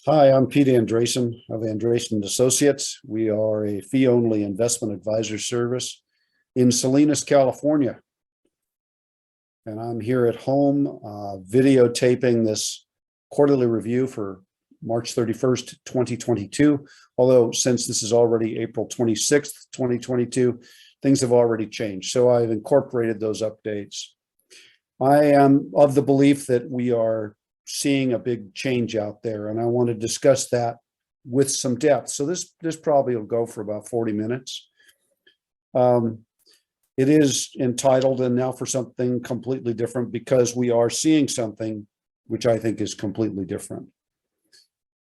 Hi, I'm Pete Andresen of Andresen Associates. We are a fee-only investment advisor service in Salinas, California. And I'm here at home videotaping this quarterly review for March 31st, 2022. Although since this is already April 26th, 2022, things have already changed. So I've incorporated those updates. I am of the belief that we are seeing a big change out there, and I want to discuss that with some depth. So this probably will go for about 40 minutes. It is entitled "And Now for Something Completely Different," because we are seeing something which I think is completely different.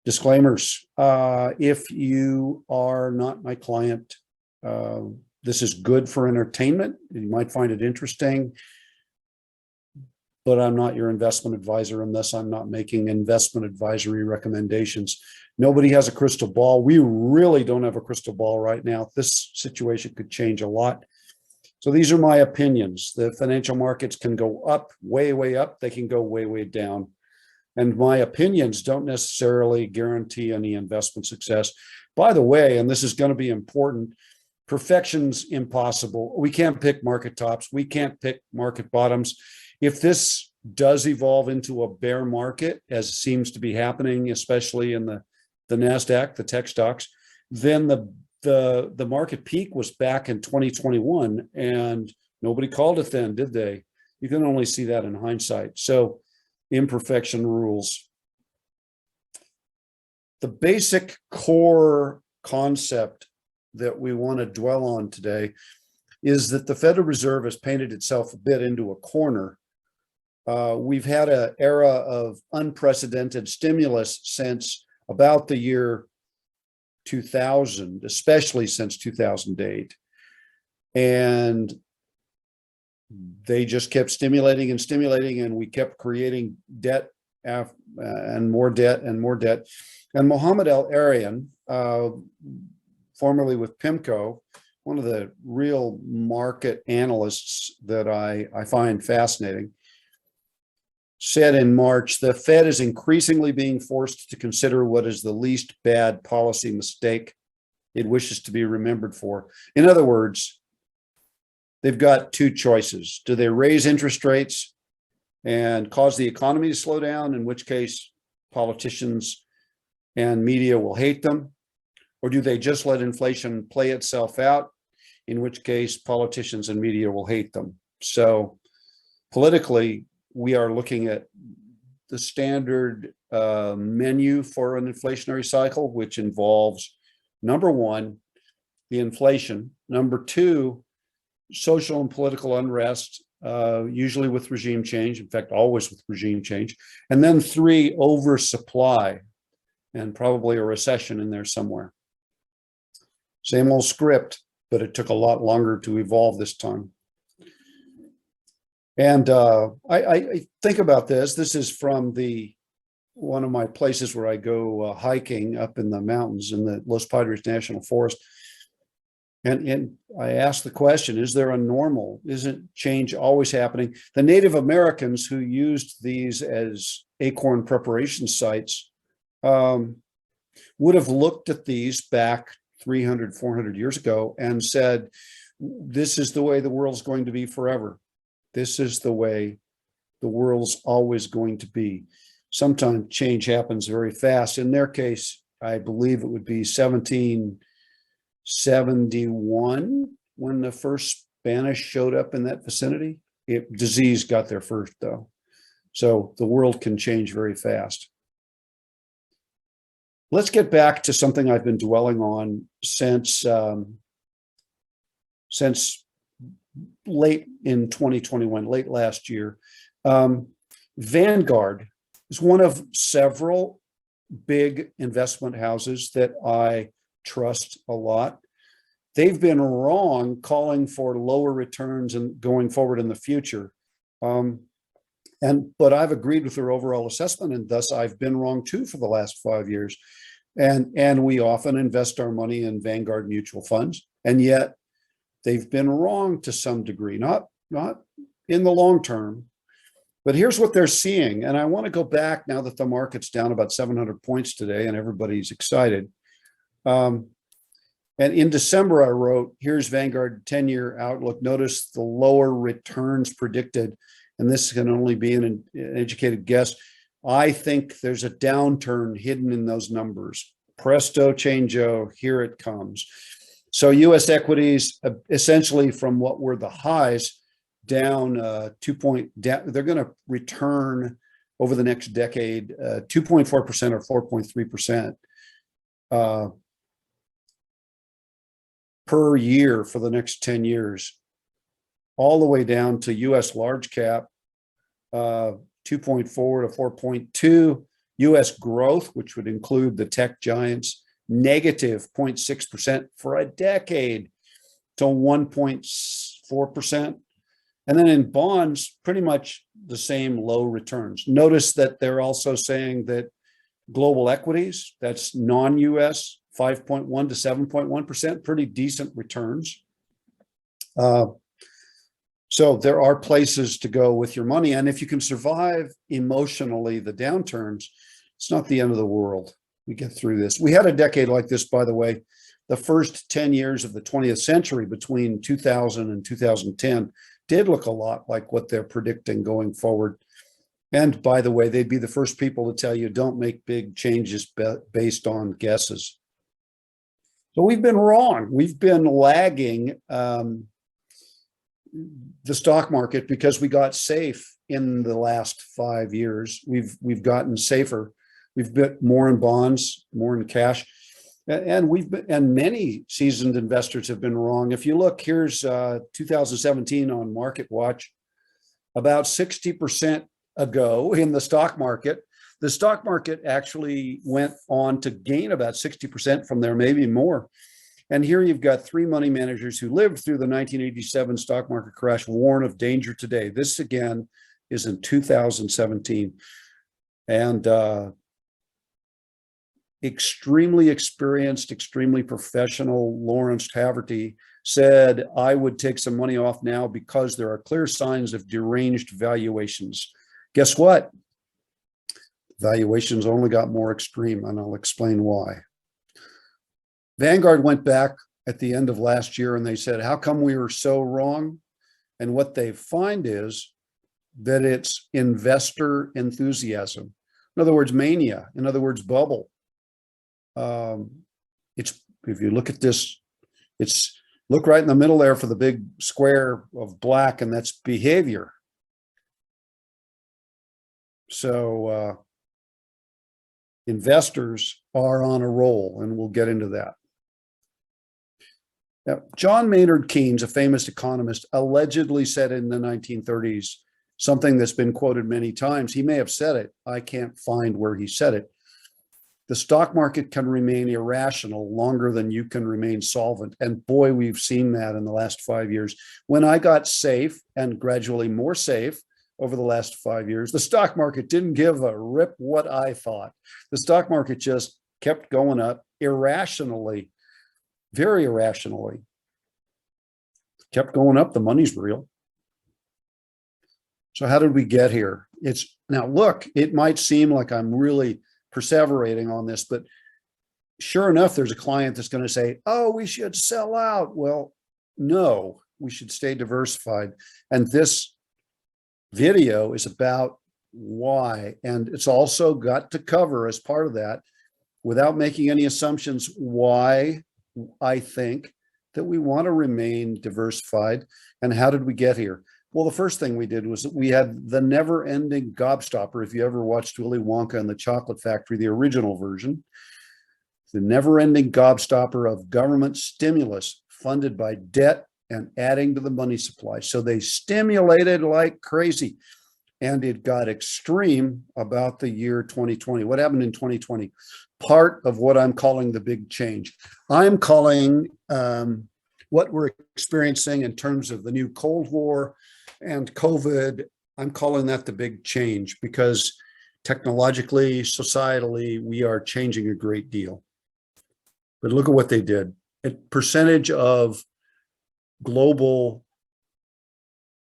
Disclaimers: if you are not my client, this is good for entertainment. You might find it interesting, but I'm not your investment advisor unless I'm not making investment advisory recommendations. Nobody has a crystal ball. We really don't have a crystal ball right now. This situation could change a lot. So these are my opinions. The financial markets can go up, way, way up. They can go way, way down. And my opinions don't necessarily guarantee any investment success. By the way, and this is going to be important, perfection's impossible. We can't pick market tops. We can't pick market bottoms. If this does evolve into a bear market, as seems to be happening, especially in the NASDAQ, the tech stocks, then the market peak was back in 2021, and nobody called it then, did they? You can only see that in hindsight. So imperfection rules. The basic core concept that we want to dwell on today is that the Federal Reserve has painted itself a bit into a corner. We've had an era of unprecedented stimulus since about the year 2000, especially since 2008. And they just kept stimulating and stimulating, and we kept creating debt and more debt and more debt. And Mohammed El-Arian, formerly with PIMCO, one of the real market analysts that I find fascinating, said in March, the Fed is increasingly being forced to consider what is the least bad policy mistake it wishes to be remembered for. In other words, they've got two choices. Do they raise interest rates and cause the economy to slow down, in which case politicians and media will hate them? Or do they just let inflation play itself out, in which case politicians and media will hate them? So politically, we are looking at the standard menu for an inflationary cycle, which involves, number one, the inflation. Number two, social and political unrest, usually with regime change, in fact, always with regime change. And then three, oversupply, and probably a recession in there somewhere. Same old script, but it took a lot longer to evolve this time. And I think about this. This is from one of my places where I go hiking up in the mountains in the Los Padres National Forest. And I ask the question, is there a normal? Isn't change always happening? The Native Americans who used these as acorn preparation sites would have looked at these back 300, 400 years ago and said, this is the way the world's going to be forever. This is the way the world's always going to be. Sometimes change happens very fast. In their case, I believe it would be 1771 when the first Spanish showed up in that vicinity. Disease got there first, though. So the world can change very fast. Let's get back to something I've been dwelling on since late in 2021, late last year. Vanguard is one of several big investment houses that I trust a lot. They've been wrong calling for lower returns and going forward in the future. But I've agreed with their overall assessment, and thus I've been wrong too for the last 5 years. And we often invest our money in Vanguard mutual funds, and yet they've been wrong to some degree, not in the long term, But here's what they're seeing. And I want to go back now that the market's down about 700 points today and everybody's excited. And in December, I wrote, here's Vanguard 10-year outlook. Notice the lower returns predicted. And this can only be an educated guess. I think there's a downturn hidden in those numbers. Presto changeo, here it comes. So US equities, essentially from what were the highs, down they're going to return over the next decade 2.4% or 4.3% per year for the next 10 years, all the way down to US large cap 2.4 to 4.2, US growth, which would include the tech giants, negative 0.6% for a decade to 1.4%. And then in bonds, pretty much the same low returns. Notice that they're also saying that global equities, that's non-US, 5.1 to 7.1%, pretty decent returns. So there are places to go with your money. And if you can survive emotionally the downturns, it's not the end of the world. We get through this. We had a decade like this, by the way. The first 10 years of the 20th century between 2000 and 2010 did look a lot like what they're predicting going forward. And by the way, they'd be the first people to tell you don't make big changes based on guesses. So we've been wrong. We've been lagging the stock market because we got safe in the last 5 years. We've gotten safer. We've been more in bonds, more in cash. And many seasoned investors have been wrong. If you look, here's 2017 on Market Watch, about 60% ago in the stock market actually went on to gain about 60% from there, maybe more. And here you've got three money managers who lived through the 1987 stock market crash, warn of danger today. This again is in 2017. And extremely experienced, extremely professional Lawrence Haverty said, I would take some money off now because there are clear signs of deranged valuations. Guess what? Valuations only got more extreme, and I'll explain why. Vanguard went back at the end of last year and they said, how come we were so wrong? And what they find is that it's investor enthusiasm. In other words, mania. In other words, bubble. It's, if you look at this, it's, look right in the middle there for the big square of black, and that's behavior. So investors are on a roll, and we'll get into that. Now, John Maynard Keynes, a famous economist, allegedly said in the 1930s something that's been quoted many times. He may have said it. I can't find where he said it. The stock market can remain irrational longer than you can remain solvent. And boy, we've seen that in the last 5 years. When I got safe and gradually more safe over the last 5 years, the stock market didn't give a rip what I thought. The stock market just kept going up irrationally, very irrationally. Kept going up. The money's real. So how did we get here? It's now, look, it might seem like I'm really perseverating on this, but sure enough, there's a client that's going to say, oh, we should sell out. Well, no, we should stay diversified. And this video is about why. And it's also got to cover, as part of that, without making any assumptions, why I think that we want to remain diversified. And how did we get here? Well, the first thing we did was we had the never-ending gobstopper. If you ever watched Willy Wonka and the Chocolate Factory, the original version, the never-ending gobstopper of government stimulus funded by debt and adding to the money supply. So they stimulated like crazy, and it got extreme about the year 2020. What happened in 2020? Part of what I'm calling the big change. I'm calling what we're experiencing in terms of the new Cold War and COVID, I'm calling that the big change, because technologically, societally, we are changing a great deal. But look at what they did. A percentage of global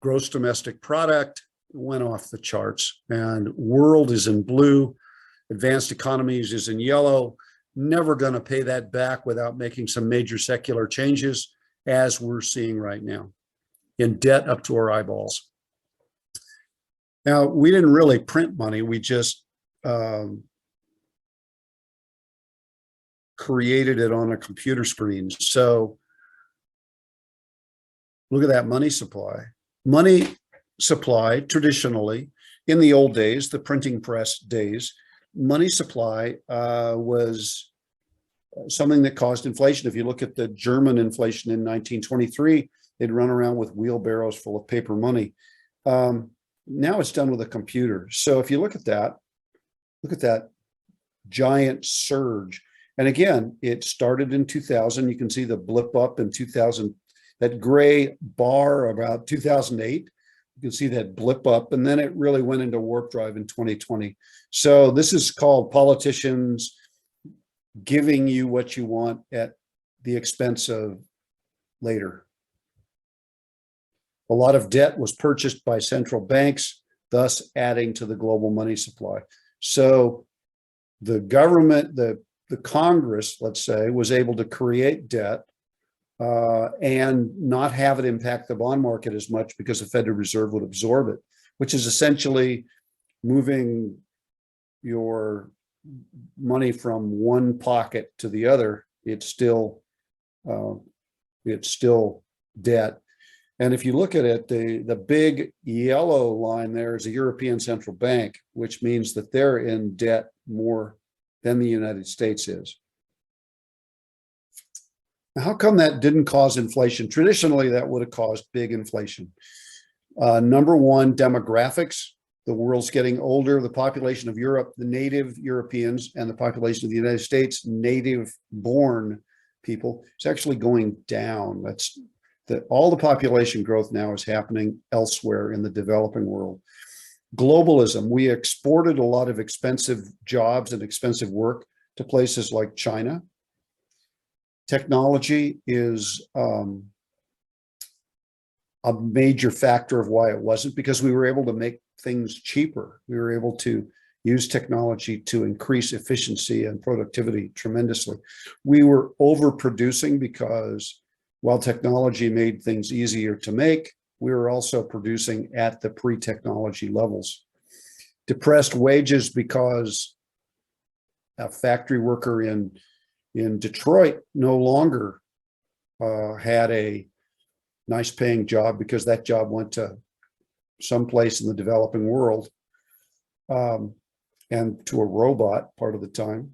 gross domestic product went off the charts, and world is in blue, advanced economies is in yellow. Never going to pay that back without making some major secular changes, as we're seeing right now, in debt up to our eyeballs. Now, we didn't really print money. We just created it on a computer screen. So look at that money supply. Money supply, traditionally, in the old days, the printing press days, money supply was something that caused inflation. If you look at the German inflation in 1923, they'd run around with wheelbarrows full of paper money. Now it's done with a computer. So if you look at that giant surge. And again, it started in 2000. You can see the blip up in 2000, that gray bar about 2008. You can see that blip up, and then it really went into warp drive in 2020. So this is called politicians giving you what you want at the expense of later. A lot of debt was purchased by central banks, thus adding to the global money supply. So the government, the Congress, let's say, was able to create debt and not have it impact the bond market as much, because the Federal Reserve would absorb it, which is essentially moving your money from one pocket to the other. It's still debt. And if you look at it, the big yellow line there is the European Central Bank, which means that they're in debt more than the United States is. Now, how come that didn't cause inflation? Traditionally, that would have caused big inflation. Number one, demographics. The world's getting older. The population of Europe, the native Europeans, and the population of the United States, native-born people, is actually going down. All the population growth now is happening elsewhere in the developing world. Globalism. We exported a lot of expensive jobs and expensive work to places like China. Technology is a major factor of why it wasn't, because we were able to make things cheaper. We were able to use technology to increase efficiency and productivity tremendously. We were overproducing because while technology made things easier to make, we were also producing at the pre-technology levels. Depressed wages because a factory worker in Detroit no longer had a nice paying job, because that job went to someplace in the developing world and to a robot part of the time.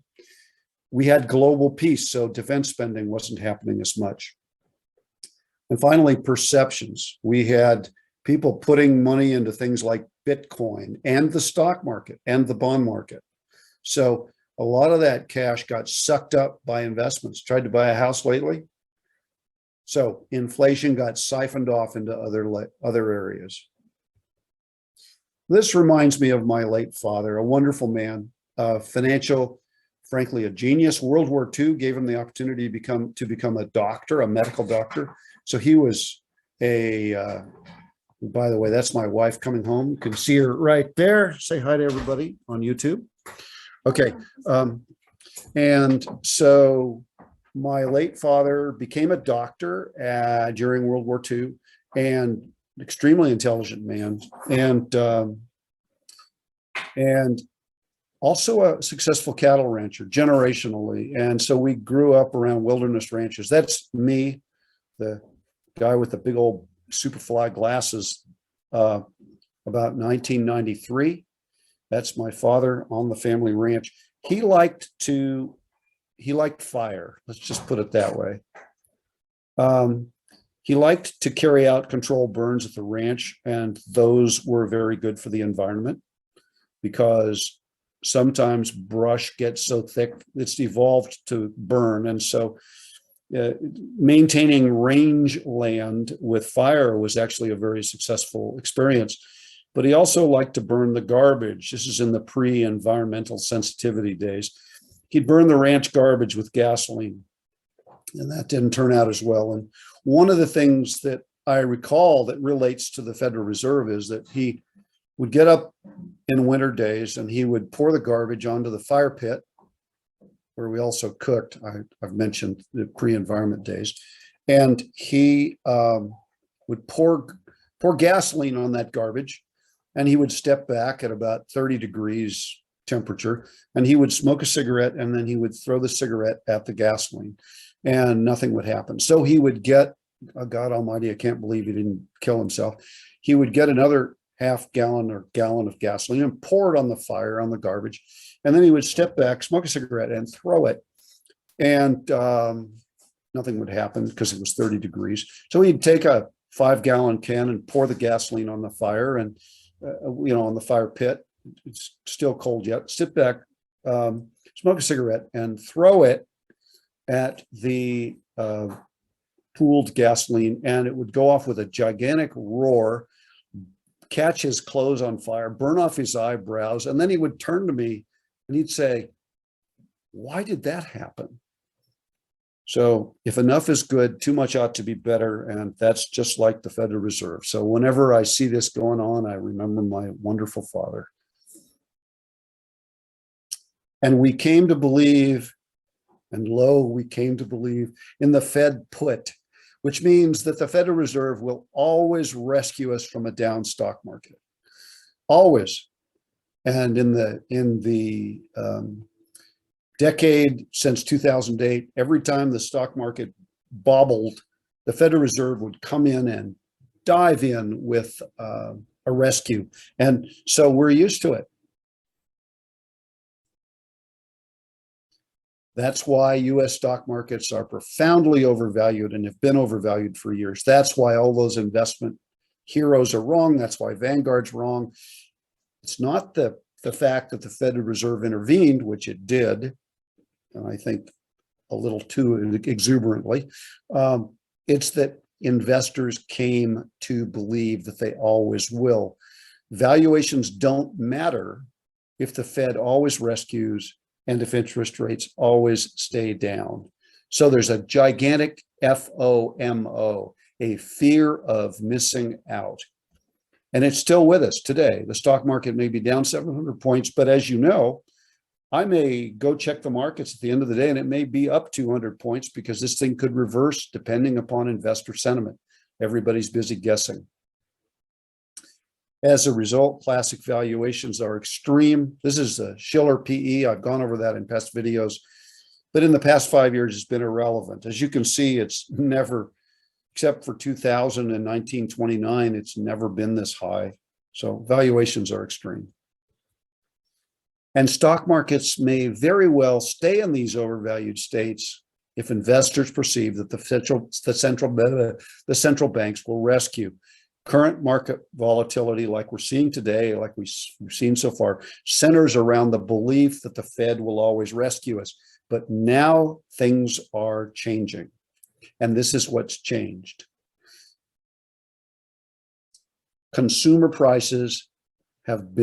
We had global peace, so defense spending wasn't happening as much. And finally, perceptions. We had people putting money into things like Bitcoin and the stock market and the bond market. So a lot of that cash got sucked up by investments. Tried to buy a house lately? So inflation got siphoned off into other areas. This reminds me of my late father, a wonderful man, financial, frankly, a genius. World War II gave him the opportunity to become a doctor, a medical doctor. So he was by the way, that's my wife coming home. You can see her right there. Say hi to everybody on YouTube. Okay. And so my late father became a doctor during World War II, and extremely intelligent man, and also a successful cattle rancher generationally. And so we grew up around wilderness ranches. That's me, the guy with the big old Superfly glasses, about 1993. That's my father on the family ranch. He liked fire. Let's just put it that way. He liked to carry out controlled burns at the ranch, and those were very good for the environment, because sometimes brush gets so thick it's evolved to burn. And so maintaining rangeland with fire was actually a very successful experience. But he also liked to burn the garbage. This is in the pre-environmental sensitivity days. He'd burn the ranch garbage with gasoline, and that didn't turn out as well. And one of the things that I recall that relates to the Federal Reserve is that he would get up in winter days and he would pour the garbage onto the fire pit where we also cooked. I've mentioned the pre-environment days. And he would pour gasoline on that garbage, and he would step back at about 30 degrees temperature, and he would smoke a cigarette, and then he would throw the cigarette at the gasoline, and nothing would happen. So he would get, oh, God almighty, I can't believe he didn't kill himself. He would get another half gallon or gallon of gasoline and pour it on the fire, on the garbage. And then he would step back, smoke a cigarette, and throw it. And nothing would happen because it was 30 degrees. So he'd take a 5-gallon can and pour the gasoline on the fire and, on the fire pit. It's still cold yet. Sit back, smoke a cigarette, and throw it at the pooled gasoline. And it would go off with a gigantic roar, catch his clothes on fire, burn off his eyebrows. And then he would turn to me and he'd say, "Why did that happen?" So if enough is good, too much ought to be better. And that's just like the Federal Reserve. So whenever I see this going on, I remember my wonderful father. And we came to believe, and lo, we came to believe in the Fed put, which means that the Federal Reserve will always rescue us from a down stock market. Always. And in the decade since 2008, every time the stock market bobbled, the Federal Reserve would come in and dive in with a rescue. And so we're used to it. That's why US stock markets are profoundly overvalued and have been overvalued for years. That's why all those investment heroes are wrong. That's why Vanguard's wrong. It's not the fact that the Federal Reserve intervened, which it did, and I think a little too exuberantly. It's that investors came to believe that they always will. Valuations don't matter if the Fed always rescues and if interest rates always stay down. So there's a gigantic FOMO, a fear of missing out. And it's still with us today. The stock market may be down 700 points, but as you know, I may go check the markets at the end of the day and it may be up 200 points because this thing could reverse depending upon investor sentiment. Everybody's busy guessing. As a result, classic valuations are extreme. This is a Shiller PE. I've gone over that in past videos, but in the past 5 years, it's been irrelevant. As you can see, it's never, except for 2000 and 1929, it's never been this high. So valuations are extreme. And stock markets may very well stay in these overvalued states if investors perceive that the central banks will rescue. Current market volatility, like we're seeing today, like we've seen so far, centers around the belief that the Fed will always rescue us. But now things are changing, and this is what's changed. Consumer prices have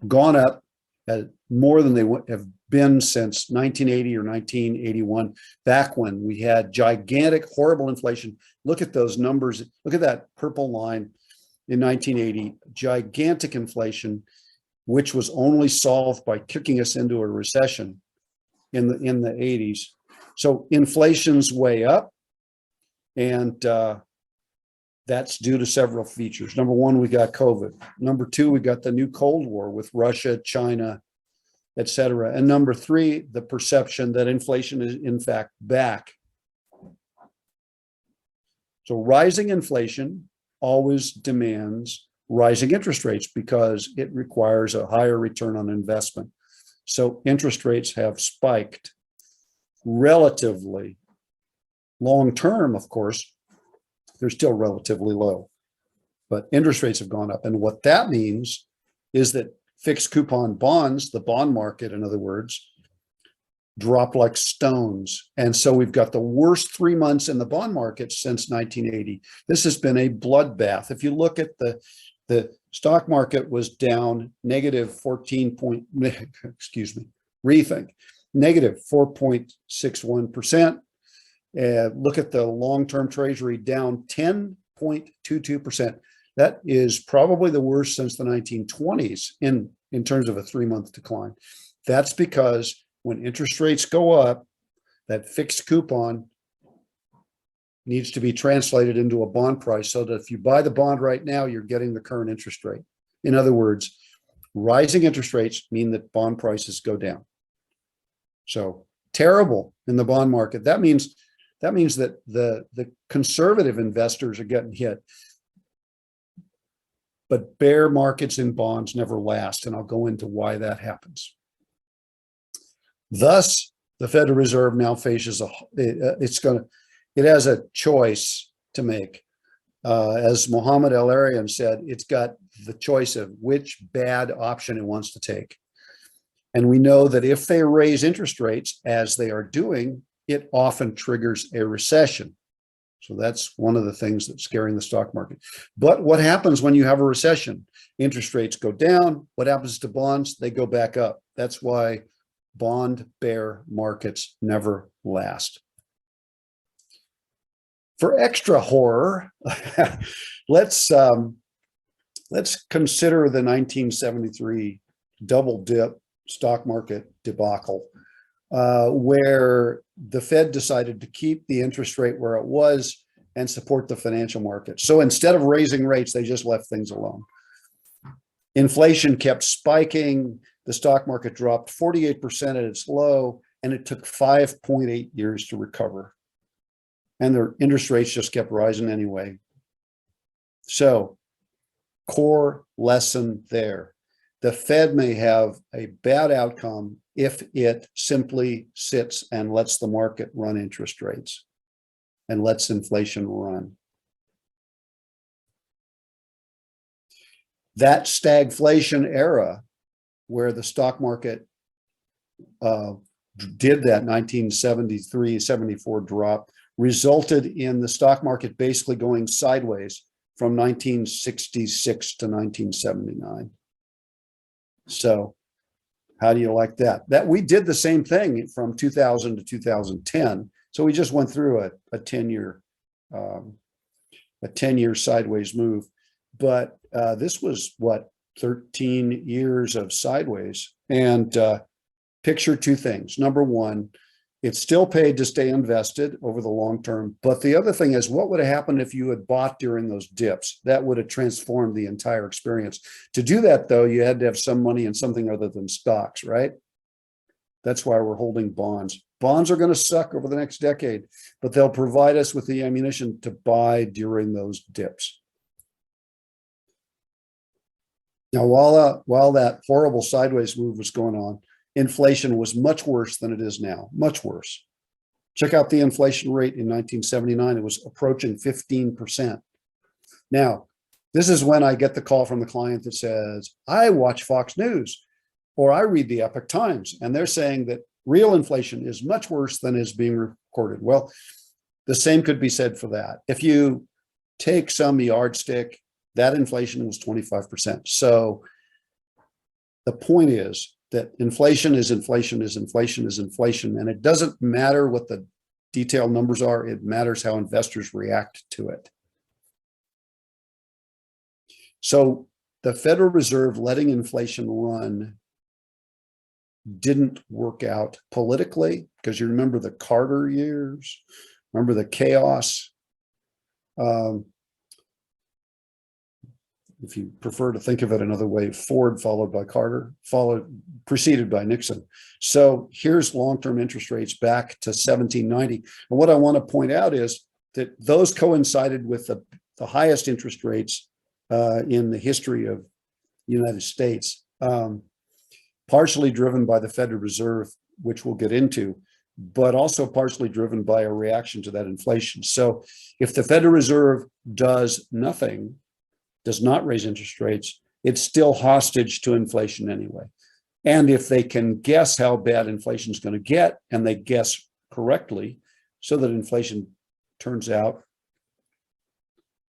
gone up at more than they have been since 1980 or 1981, back when we had gigantic, horrible inflation. Look at those numbers. Look at that purple line in 1980, gigantic inflation, which was only solved by kicking us into a recession in the 80s. So inflation's way up, and that's due to several features. Number one, we got COVID. Number two, we got the new Cold War with Russia, China, et cetera. And number three, the perception that inflation is in fact back. So rising inflation always demands rising interest rates because it requires a higher return on investment. So interest rates have spiked relatively. Long term, of course, they're still relatively low, but interest rates have gone up. And what that means is that fixed coupon bonds, the bond market, in other words, dropped like stones. And so we've got the worst 3 months in the bond market since 1980. This has been a bloodbath. If you look at the stock market was down negative 4.61%. Look at the long-term treasury down 10.22%. That is probably the worst since the 1920s in terms of a 3-month decline. That's because when interest rates go up, that fixed coupon needs to be translated into a bond price so that if you buy the bond right now, you're getting the current interest rate. In other words, rising interest rates mean that bond prices go down. So terrible in the bond market. That means that the conservative investors are getting hit. But bear markets in bonds never last, and I'll go into why that happens. Thus, the Federal Reserve now faces it has a choice to make. As Mohammed El-Arian said, it's got the choice of which bad option it wants to take. And we know that if they raise interest rates, as they are doing, it often triggers a recession. So that's one of the things that's scaring the stock market. But what happens when you have a recession? Interest rates go down. What happens to bonds? They go back up. That's why bond bear markets never last. For extra horror, let's consider the 1973 double dip stock market debacle, where the Fed decided to keep the interest rate where it was and support the financial market. So instead of raising rates, they just left things alone. Inflation kept spiking. The stock market dropped 48% at its low, and it took 5.8 years to recover. And their interest rates just kept rising anyway. So, core lesson there. The Fed may have a bad outcome if it simply sits and lets the market run interest rates and lets inflation run. That stagflation era, where the stock market did that 1973-74 drop, resulted in the stock market basically going sideways from 1966 to 1979. So how do you like that? That we did the same thing from 2000 to 2010. So we just went through a 10-year sideways move. But this was what, 13 years of sideways. And picture two things. Number one, it's still paid to stay invested over the long term. But the other thing is, what would have happened if you had bought during those dips? That would have transformed the entire experience. To do that, though, you had to have some money in something other than stocks, right? That's why we're holding bonds. Bonds are going to suck over the next decade, but they'll provide us with the ammunition to buy during those dips. Now, while that horrible sideways move was going on, inflation was much worse than it is now, much worse. Check out the inflation rate in 1979. It was approaching 15%. Now, this is when I get the call from the client that says, I watch Fox News or I read the Epoch Times, and they're saying that real inflation is much worse than is being recorded. Well, the same could be said for that. If you take some yardstick, that inflation was 25%. So the point is that inflation is inflation is inflation is inflation. And it doesn't matter what the detailed numbers are. It matters how investors react to it. So the Federal Reserve letting inflation run didn't work out politically, because you remember the Carter years, remember the chaos. If you prefer to think of it another way, Ford followed by Carter, preceded by Nixon. So here's long-term interest rates back to 1790. And what I want to point out is that those coincided with the highest interest rates in the history of the United States, partially driven by the Federal Reserve, which we'll get into, but also partially driven by a reaction to that inflation. So if the Federal Reserve does nothing, does not raise interest rates, it's still hostage to inflation anyway. And if they can guess how bad inflation is going to get, and they guess correctly, so that inflation turns out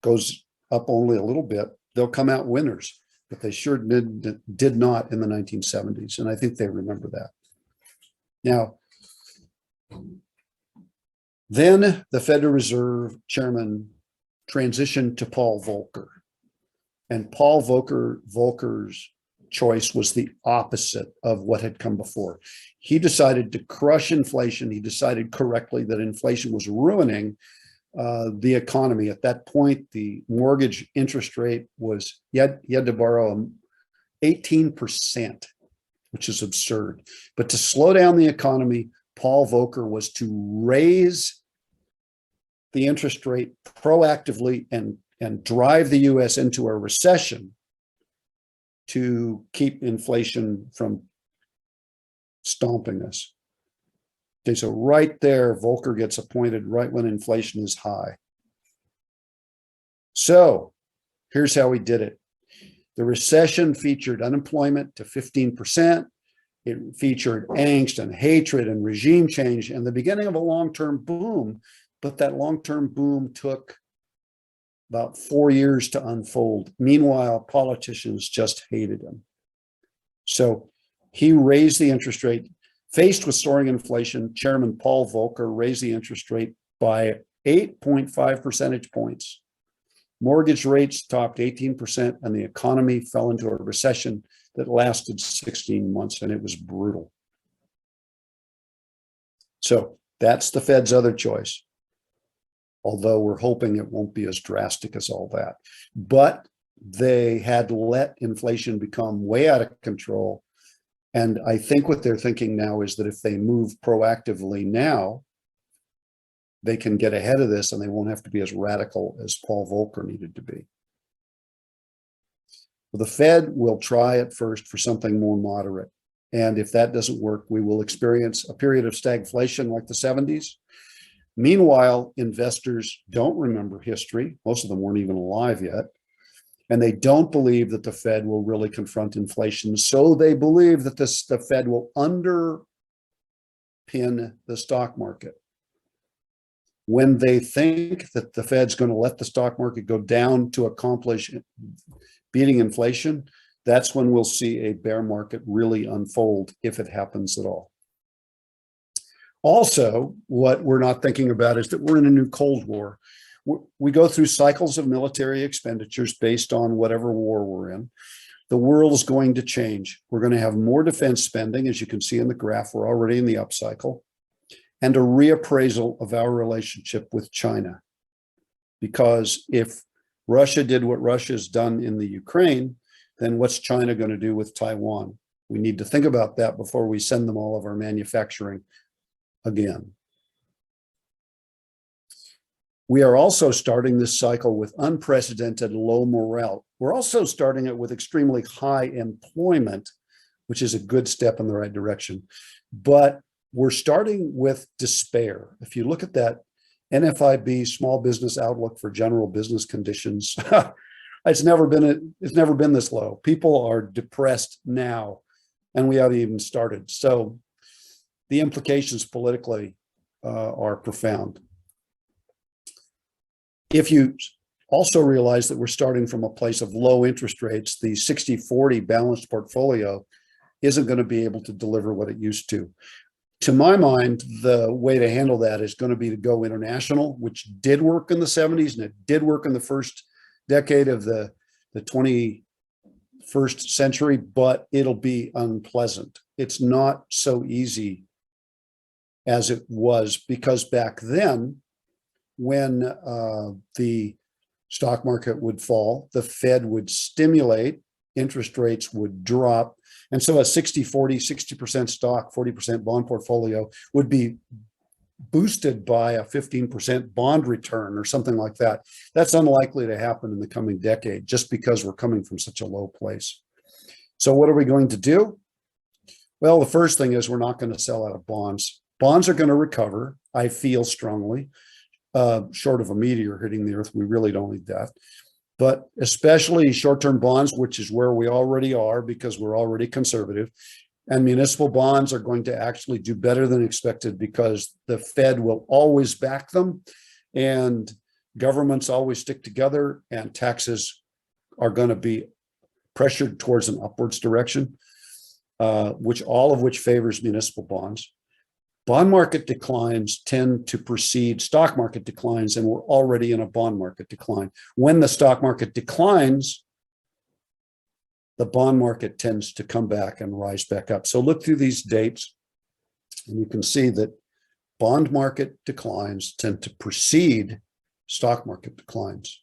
goes up only a little bit, they'll come out winners. But they sure did not in the 1970s. And I think they remember that. Now, then the Federal Reserve chairman transitioned to Paul Volcker. And Paul Volcker's choice was the opposite of what had come before. He decided to crush inflation. He decided correctly that inflation was ruining the economy. At that point, the mortgage interest rate was, you had to borrow 18%, which is absurd. But to slow down the economy, Paul Volcker was to raise the interest rate proactively and drive the US into a recession to keep inflation from stomping us. Okay, so right there, Volcker gets appointed right when inflation is high. So here's how he did it. The recession featured unemployment to 15%. It featured angst and hatred and regime change and the beginning of a long-term boom. But that long-term boom took about 4 years to unfold. Meanwhile, politicians just hated him. So he raised the interest rate. Faced with soaring inflation, Chairman Paul Volcker raised the interest rate by 8.5 percentage points. Mortgage rates topped 18%, and the economy fell into a recession that lasted 16 months, and it was brutal. So that's the Fed's other choice, although we're hoping it won't be as drastic as all that. But they had let inflation become way out of control. And I think what they're thinking now is that if they move proactively now, they can get ahead of this and they won't have to be as radical as Paul Volcker needed to be. Well, the Fed will try at first for something more moderate. And if that doesn't work, we will experience a period of stagflation like the 70s. Meanwhile, investors don't remember history. Most of them weren't even alive yet. And they don't believe that the Fed will really confront inflation. So they believe that the Fed will underpin the stock market. When they think that the Fed's going to let the stock market go down to accomplish beating inflation, that's when we'll see a bear market really unfold, if it happens at all. Also, what we're not thinking about is that we're in a new Cold War. We go through cycles of military expenditures based on whatever war we're in. The world is going to change. We're going to have more defense spending, as you can see in the graph. We're already in the upcycle, and a reappraisal of our relationship with China. Because if Russia did what Russia's done in the Ukraine, then what's China going to do with Taiwan? We need to think about that before we send them all of our manufacturing again. We are also starting this cycle with unprecedented low morale. We're also starting it with extremely high employment, which is a good step in the right direction. But we're starting with despair. If you look at that NFIB Small Business Outlook for General Business Conditions, it's never been this low. People are depressed now, and we haven't even started. So the implications politically are profound. If you also realize that we're starting from a place of low interest rates, the 60-40 balanced portfolio isn't going to be able to deliver what it used to. To my mind, the way to handle that is going to be to go international, which did work in the 70s, and it did work in the first decade of the 21st century, but it'll be unpleasant. It's not so easy as it was, because back then, when the stock market would fall, the Fed would stimulate, interest rates would drop. And so a 60-40, 60% stock, 40% bond portfolio would be boosted by a 15% bond return or something like that. That's unlikely to happen in the coming decade, just because we're coming from such a low place. So what are we going to do? Well, the first thing is we're not going to sell out of bonds. Bonds are going to recover, I feel strongly. Short of a meteor hitting the earth, we really don't need that. But especially short-term bonds, which is where we already are because we're already conservative, and municipal bonds are going to actually do better than expected because the Fed will always back them, and governments always stick together, and taxes are going to be pressured towards an upwards direction, all of which favors municipal bonds. Bond market declines tend to precede stock market declines, and we're already in a bond market decline. When the stock market declines, the bond market tends to come back and rise back up. So look through these dates, and you can see that bond market declines tend to precede stock market declines.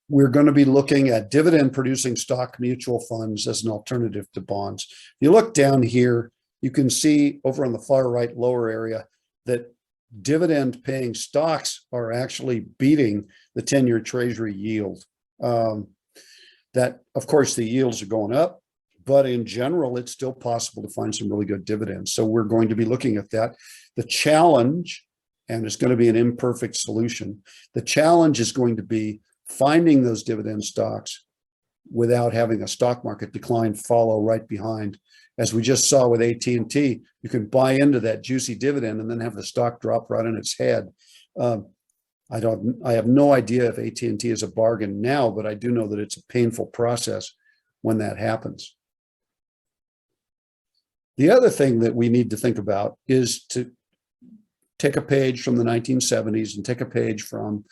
We're going to be looking at dividend producing stock mutual funds as an alternative to bonds. If you look down here, you can see over on the far right lower area that dividend paying stocks are actually beating the 10-year treasury yield. That, of course, the yields are going up, but in general, it's still possible to find some really good dividends. So we're going to be looking at that. The challenge, and it's going to be an imperfect solution, the challenge is going to be finding those dividend stocks without having a stock market decline follow right behind. As we just saw with AT&T, you can buy into that juicy dividend and then have the stock drop right on its head. I have no idea if AT&T is a bargain now, but I do know that it's a painful process when that happens. The other thing that we need to think about is to take a page from the 1970s and take a page from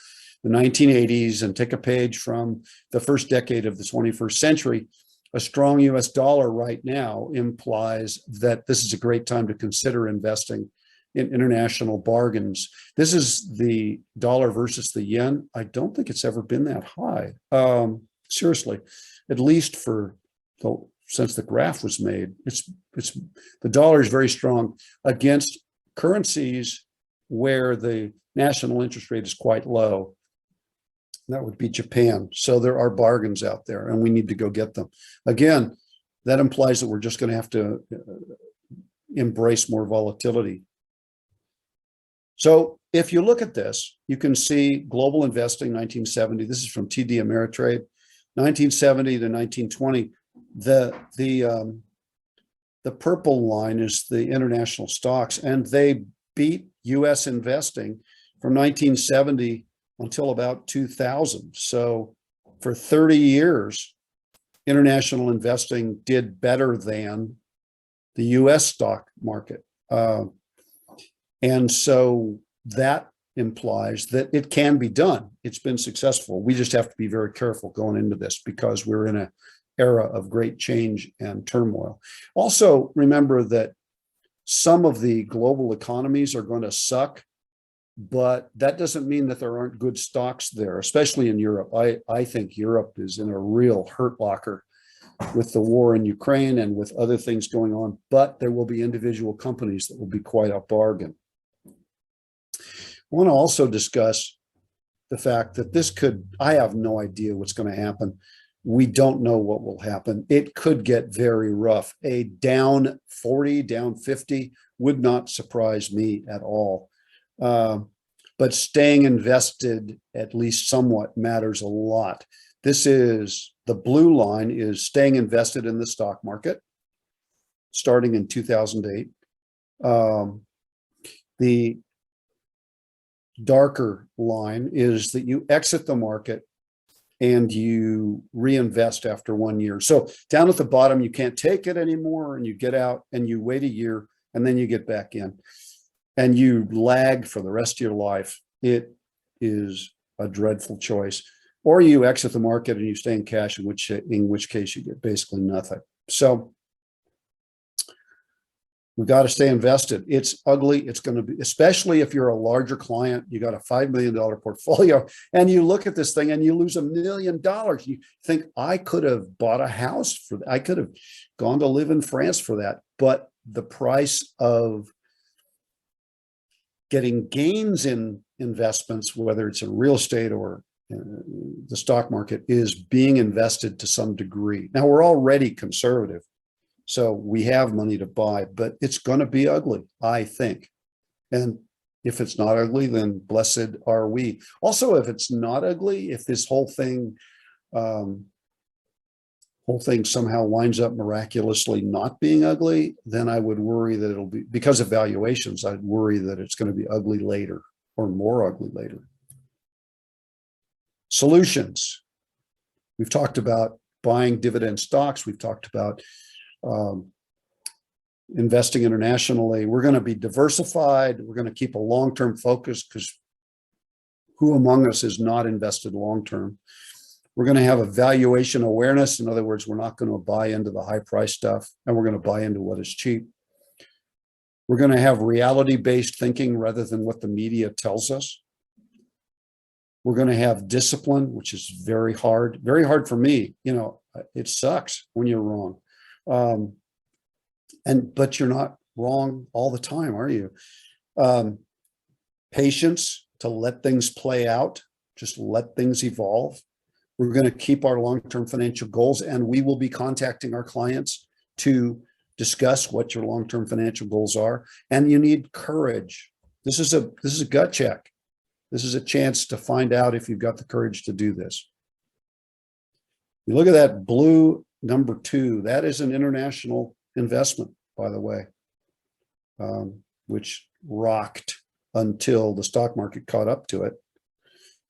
the 1980s and take a page from the first decade of the 21st century. A strong US dollar right now implies that this is a great time to consider investing in international bargains. This is the dollar versus the yen. I don't think it's ever been that high. Seriously, at least since the graph was made, the dollar is very strong against currencies where the national interest rate is quite low. That would be Japan. So there are bargains out there and we need to go get them. Again, that implies that we're just going to have to embrace more volatility. So if you look at this, you can see global investing 1970. This is from TD Ameritrade, 1970 to 1920. The purple line is the international stocks, and they beat US investing from 1970 until about 2000. So for 30 years, international investing did better than the US stock market. And so that implies that it can be done. It's been successful. We just have to be very careful going into this because we're in an era of great change and turmoil. Also, remember that some of the global economies are going to suck, but that doesn't mean that there aren't good stocks there, especially in Europe. I think Europe is in a real hurt locker with the war in Ukraine and with other things going on, but there will be individual companies that will be quite a bargain. I want to also discuss the fact that I have no idea what's going to happen. We don't know what will happen. It could get very rough. A down 40, down 50 would not surprise me at all. But staying invested, at least somewhat, matters a lot. The blue line is staying invested in the stock market, starting in 2008. The darker line is that you exit the market and you reinvest after 1 year. So down at the bottom, you can't take it anymore, and you get out and you wait a year, and then you get back in. And you lag for the rest of your life. It is a dreadful choice. Or you exit the market and you stay in cash, in which case you get basically nothing. So we've got to stay invested. It's ugly. It's going to be, especially if you're a larger client, you got a $5 million portfolio, and you look at this thing and you lose $1 million. You think, I could have bought a house for that. I could have gone to live in France for that. But the price of getting gains in investments, whether it's in real estate or the stock market, is being invested to some degree. Now, we're already conservative, so we have money to buy, but it's going to be ugly, I think. And if it's not ugly, then blessed are we. Also, if it's not ugly, if this whole thing somehow winds up miraculously not being ugly, then I would worry that it'll be, because of valuations, I'd worry that it's going to be ugly later or more ugly later. Solutions. We've talked about buying dividend stocks. We've talked about investing internationally. We're going to be diversified. We're going to keep a long-term focus, because who among us is not invested long-term? We're going to have a valuation awareness. In other words, we're not going to buy into the high price stuff, and we're going to buy into what is cheap. We're going to have reality-based thinking rather than what the media tells us. We're going to have discipline, which is very hard for me. You know, it sucks when you're wrong. But you're not wrong all the time, are you? Patience to let things play out, just let things evolve. We're going to keep our long-term financial goals, and we will be contacting our clients to discuss what your long-term financial goals are. And you need courage. This is a gut check. This is a chance to find out if you've got the courage to do this. You look at that blue number 2, that is an international investment, by the way, which rocked until the stock market caught up to it.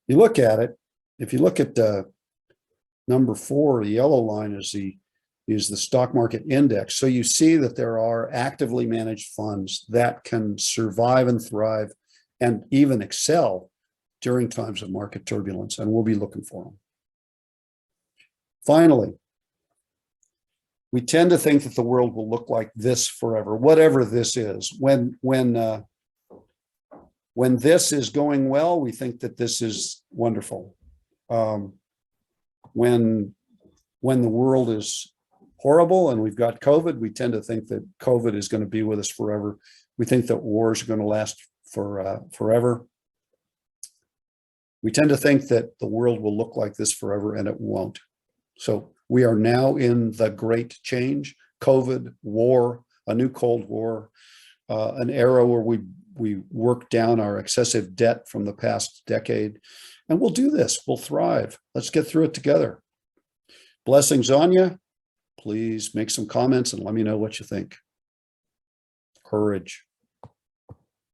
You look at it, if you look at number 4, the yellow line is the stock market index. So you see that there are actively managed funds that can survive and thrive and even excel during times of market turbulence, and we'll be looking for them. Finally, we tend to think that the world will look like this forever, whatever this is. When this is going well, we think that this is wonderful. When the world is horrible and we've got COVID, we tend to think that COVID is going to be with us forever. We think that wars are going to last forever. We tend to think that the world will look like this forever, and it won't. So we are now in the great change, COVID, war, a new Cold War, an era where we work down our excessive debt from the past decade. And we'll do this. We'll thrive. Let's get through it together. Blessings on you. Please make some comments and let me know what you think. Courage.